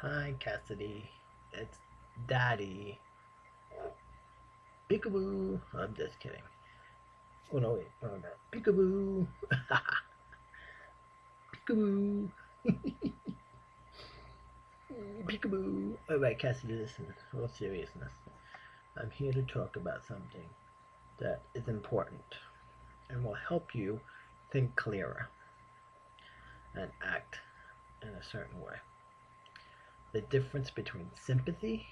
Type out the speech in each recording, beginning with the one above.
Hi, Cassidy. It's Daddy. Peekaboo. I'm just kidding. Oh no, wait. Oh no. Peekaboo. Peekaboo. Peekaboo. Alright, Cassidy, listen. All seriousness. I'm here to talk about something that is important and will help you think clearer and act in a certain way. The difference between sympathy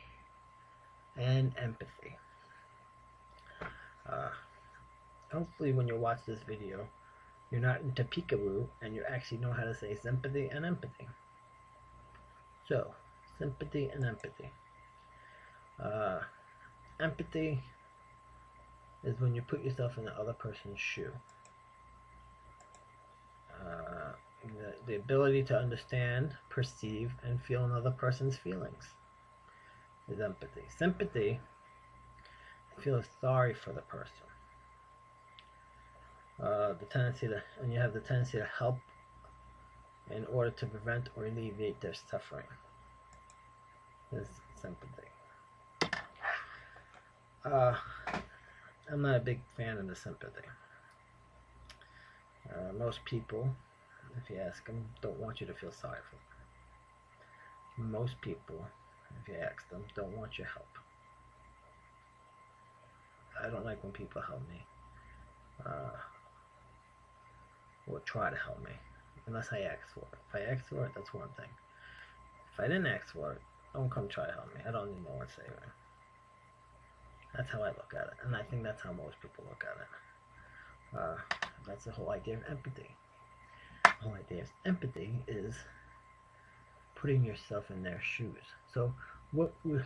and empathy. Uh, Hopefully, when you watch this video, you're not into peekaboo and you actually know how to say sympathy and empathy. So, sympathy and empathy. Uh, Empathy is when you put yourself in the other person's shoe. Uh, the ability to understand, perceive, and feel another person's feelings is empathy. Sympathy feels sorry for the person. And you have the tendency to help in order to prevent or alleviate their suffering. Is sympathy. I'm not a big fan of the sympathy. Most people, if you ask them, don't want you to feel sorry for them. Most people, if you ask them, don't want your help. I don't like when people help me, or try to help me, unless I ask for it. If I ask for it, that's one thing. If I didn't ask for it, don't come try to help me. I don't need no one saving. That's how I look at it, and I think that's how most people look at it. That's the whole idea of empathy. The whole idea of empathy is putting yourself in their shoes. So,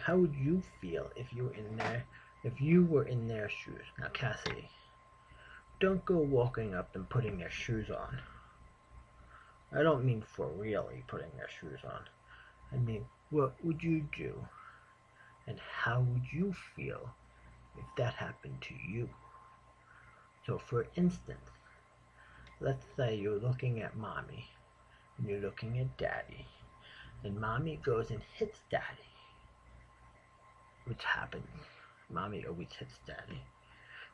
how would you feel if you were in their shoes? Now, Cassidy, don't go walking up and putting their shoes on. I don't mean for really putting their shoes on. I mean, what would you do? And how would you feel if that happened to you? So, for instance, let's say you're looking at mommy and you're looking at daddy, and mommy goes and hits daddy, which happens. Mommy always hits daddy.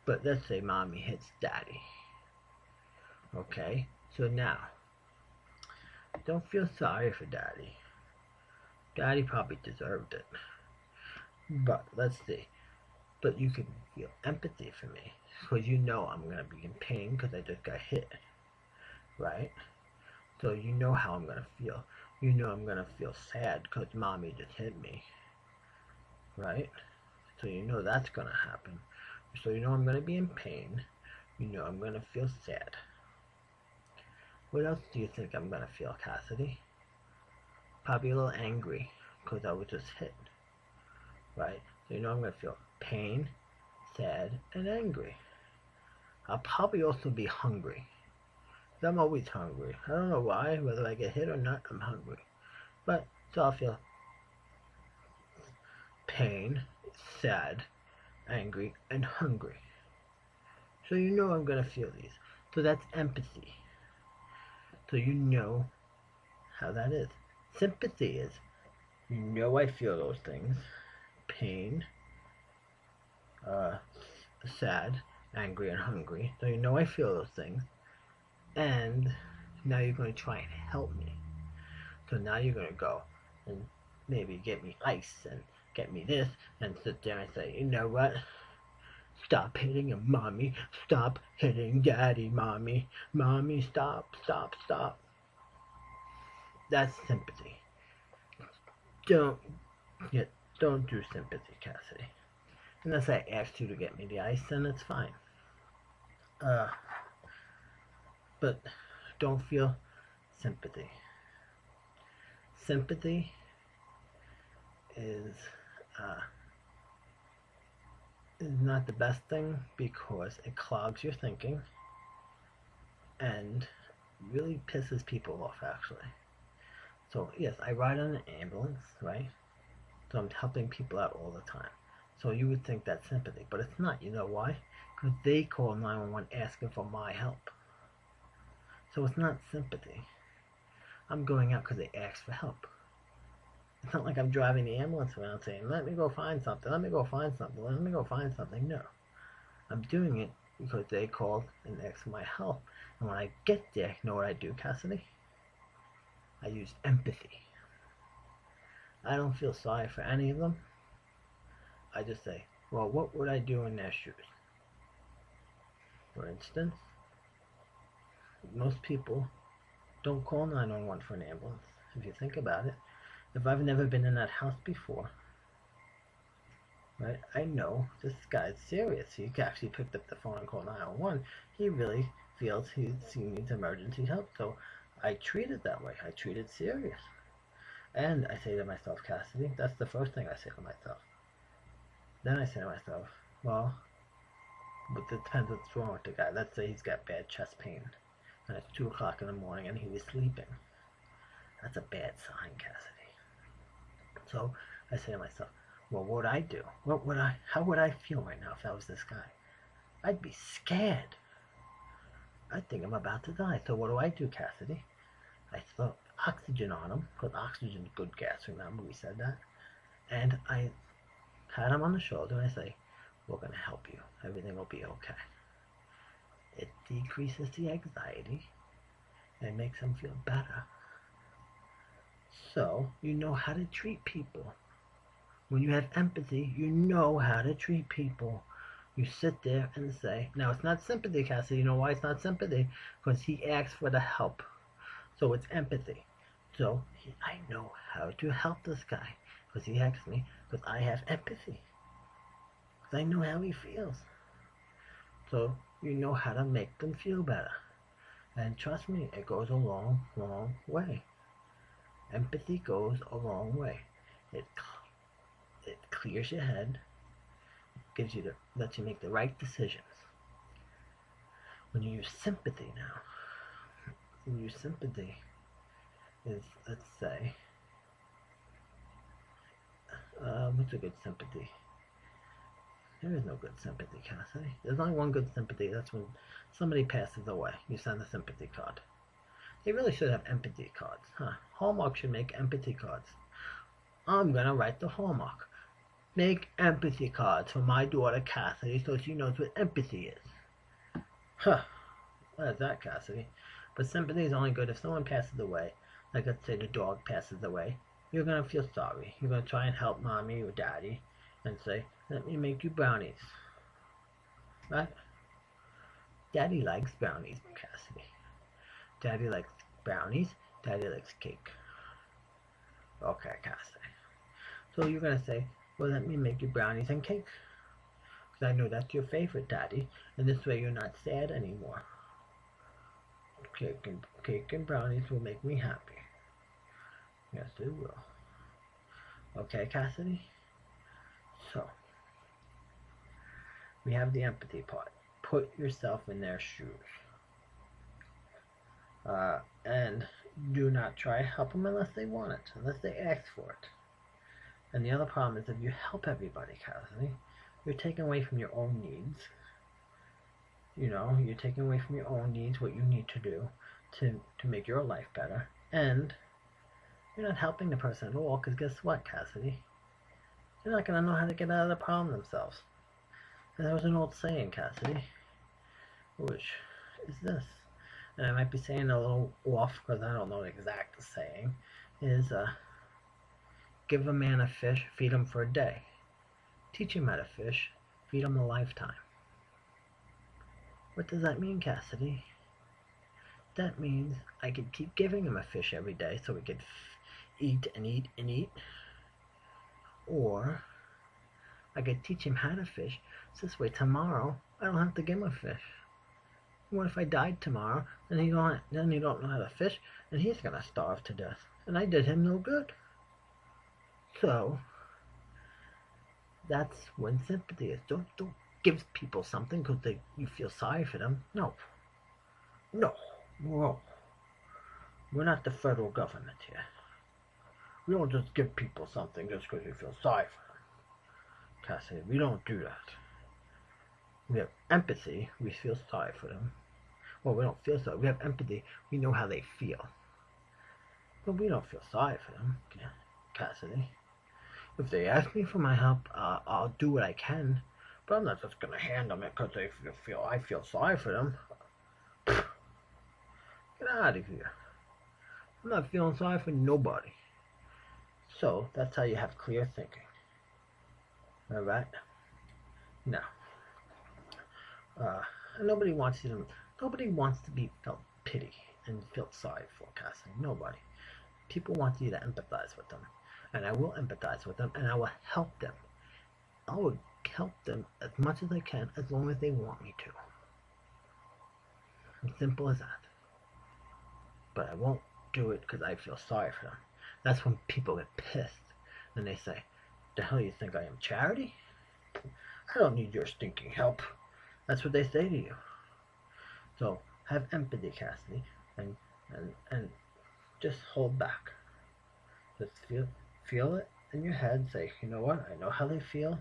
But let's say mommy hits daddy. Okay? So now, don't feel sorry for daddy. Daddy probably deserved it. But let's see. But you can feel empathy for me. Because you know I'm going to be in pain because I just got hit. Right? So you know how I'm going to feel. You know I'm going to feel sad because mommy just hit me. Right? So you know that's going to happen. So you know I'm going to be in pain. You know I'm going to feel sad. What else do you think I'm going to feel, Cassidy? Probably a little angry because I was just hit. Right? So you know I'm going to feel pain, sad, and angry. I'll probably also be hungry. I'm always hungry. I don't know why, whether I get hit or not, I'm hungry. But, so I'll feel pain, sad, angry, and hungry. So you know I'm going to feel these. So that's empathy. So you know how that is. Sympathy is, you know I feel those things. Pain, sad, angry, and hungry. So you know I feel those things. And now you're going to try and help me. So now you're going to go and maybe get me ice and get me this and sit there and say, you know what? Stop hitting him, mommy. Stop hitting daddy, mommy. Mommy, stop, stop, stop. That's sympathy. Don't don't do sympathy, Cassidy. Unless I asked you to get me the ice, then it's fine. Uh, but don't feel sympathy. Sympathy is uh, is not the best thing because it clogs your thinking and really pisses people off, actually. So yes, I ride on an ambulance, right? So I'm helping people out all the time. So you would think that's sympathy, but it's not. You know why? Because they call 911 asking for my help. So it's not sympathy. I'm going out because they asked for help. It's not like I'm driving the ambulance around saying, let me go find something, let me go find something, let me go find something. No. I'm doing it because they called and asked for my help. And when I get there, you know what I do, Cassidy? I use empathy. I don't feel sorry for any of them. I just say, well, what would I do in their shoes? For instance, most people don't call 911 for an ambulance. If you think about it, if I've never been in that house before, right, I know this guy's serious. He actually picked up the phone and called 911. He really feels he needs emergency help. So I treat it that way. I treat it serious. And I say to myself, Cassidy, that's the first thing I say to myself. Then I say to myself, well, but it depends what's wrong with the guy. Let's say he's got bad chest pain, and it's 2 o'clock in the morning and he was sleeping. That's a bad sign, Cassidy. So I say to myself, well, what would I do? How would I feel right now if I was this guy? I'd be scared. I'd think I'm about to die. So what do, Cassidy? I throw oxygen on him, because oxygen is good gas, remember we said that? And I pat him on the shoulder and I say, we're going to help you. Everything will be okay. It decreases the anxiety and makes them feel better. So you know how to treat people. When you have empathy, you know how to treat people. You sit there and say, now it's not sympathy, Cassidy. You know why it's not sympathy? Because he asked for the help. So it's empathy. So I know how to help this guy because he asked me, because I have empathy. Because I know how he feels. So you know how to make them feel better. And trust me, it goes a long, long way. Empathy goes a long way. It clears your head, gives you lets you make the right decisions. When you use sympathy now, is, let's say, what's a good sympathy? There is no good sympathy, Cassidy. There's only one good sympathy. That's when somebody passes away. You send a sympathy card. They really should have empathy cards, huh? Hallmark should make empathy cards. I'm gonna write the Hallmark. Make empathy cards for my daughter Cassidy so she knows what empathy is. Huh. What is that, Cassidy? But sympathy is only good if someone passes away. Like, let's say the dog passes away. You're going to feel sorry. You're going to try and help mommy or daddy and say, let me make you brownies. Right? Daddy likes brownies, Cassidy. Daddy likes brownies. Daddy likes cake. Okay, Cassidy. So you're going to say, well, let me make you brownies and cake. Because I know that's your favorite, Daddy. And this way you're not sad anymore. Cake and brownies will make me happy. Yes, it will. Okay, Cassidy? So, we have the empathy part. Put yourself in their shoes. And do not try to help them unless they want it, unless they ask for it. And the other problem is if you help everybody, Cassidy, you're taking away from your own needs. You know, you're taking away from your own needs what you need to do to make your life better. And you're not helping the person at all, because guess what, Cassidy? They're not going to know how to get out of the problem themselves. And there was an old saying, Cassidy, which is this. And I might be saying a little off because I don't know the exact saying, is give a man a fish, feed him for a day. Teach him how to fish, feed him a lifetime. What does that mean, Cassidy? That means I could keep giving him a fish every day so he could eat and eat and eat. Or I could teach him how to fish, so this way tomorrow I don't have to give him a fish. What if I died tomorrow and he don't know how to fish and he's going to starve to death? And I did him no good. So that's when sympathy is. Don't give people something because you feel sorry for them. No. We're not the federal government here. We don't just give people something just because we feel sorry for them. Cassidy, we don't do that. We have empathy. We feel sorry for them. Well, we don't feel sorry. We have empathy. We know how they feel. But we don't feel sorry for them. Cassidy. If they ask me for my help, I'll do what I can. But I'm not just gonna hand them it because I feel sorry for them. Get out of here. I'm not feeling sorry for nobody. So that's how you have clear thinking. Alright? Now, nobody wants to be felt pity and felt sorry for, Cassidy. Nobody. People want you to empathize with them. And I will empathize with them, and I will help them. I will help them as much as I can, as long as they want me to. As simple as that. But I won't do it because I feel sorry for them. That's when people get pissed. And they say, the hell you think I am, charity? I don't need your stinking help. That's what they say to you. So have empathy, Cassidy, and just hold back. Just feel it in your head. Say, you know what? I know how they feel,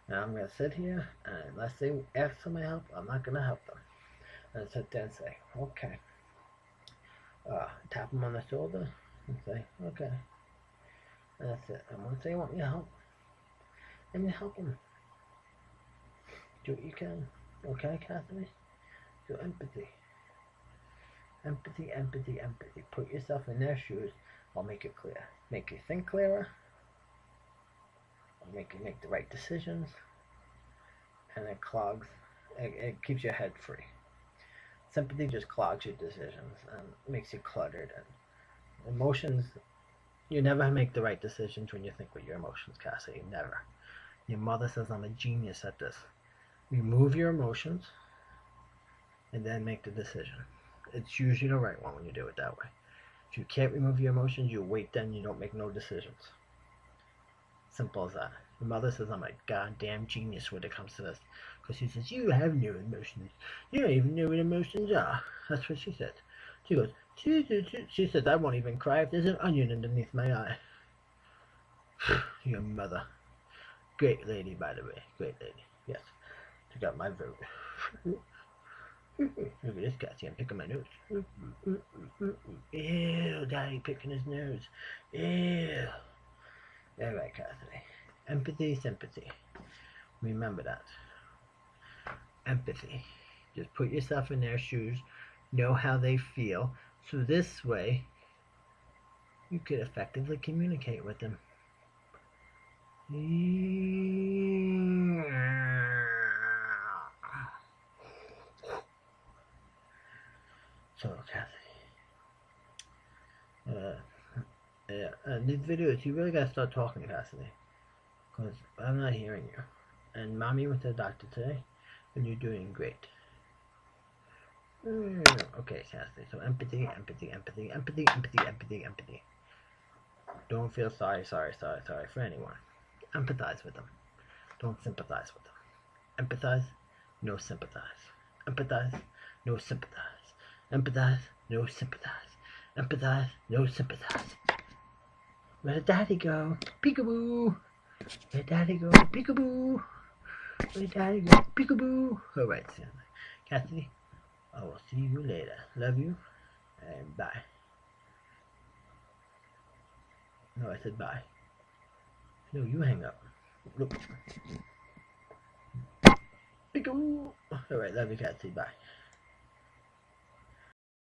and I'm gonna sit here, and unless they ask for my help, I'm not gonna help them. And sit there and say, okay. Tap them on the shoulder and say, okay. And that's it. And once they want me to help, then you help them. Do what you can. Okay, Cassidy? Do empathy. Empathy, empathy, empathy. Put yourself in their shoes. I'll make it clear. Make you think clearer. I'll make you make the right decisions. And it clogs. It keeps your head free. Sympathy just clogs your decisions and makes you cluttered. And emotions, you never make the right decisions when you think with your emotions, Cassidy. Never. Your mother says I'm a genius at this. Remove your emotions and then make the decision. It's usually the right one when you do it that way. If you can't remove your emotions, you wait, then you don't make no decisions. Simple as that. Your mother says I'm a goddamn genius when it comes to this. Because she says, you have no emotions. You don't even know what emotions are. That's what she said. She goes, she says, I won't even cry if there's an onion underneath my eye. Your mother. Great lady, by the way. Great lady. Yes. She got my vote. Look at this guy. See, I'm picking my nose. Ew, Daddy picking his nose. Ew. Alright, Cassidy. Empathy, sympathy. Remember that. Empathy. Just put yourself in their shoes. Know how they feel. So this way, you could effectively communicate with them. So, Cassidy, these videos, you really gotta start talking, Cassidy, because I'm not hearing you. And Mommy went to the doctor today, and you're doing great. Okay, Cassidy, so empathy, empathy, empathy, empathy, empathy, empathy, empathy. Don't feel sorry for anyone. Empathize with them. Don't sympathize with them. Empathize, no sympathize. Empathize, no sympathize. Empathize, no sympathize. Empathize, no sympathize. Where did Daddy go? Peekaboo! Where did Daddy go? Peekaboo! Where did Daddy go? Peekaboo! Alright, Cassidy, I will see you later. Love you, and bye. No, I said bye. No, you hang up. Look. Peekaboo! Alright, love you, Cassidy. Bye.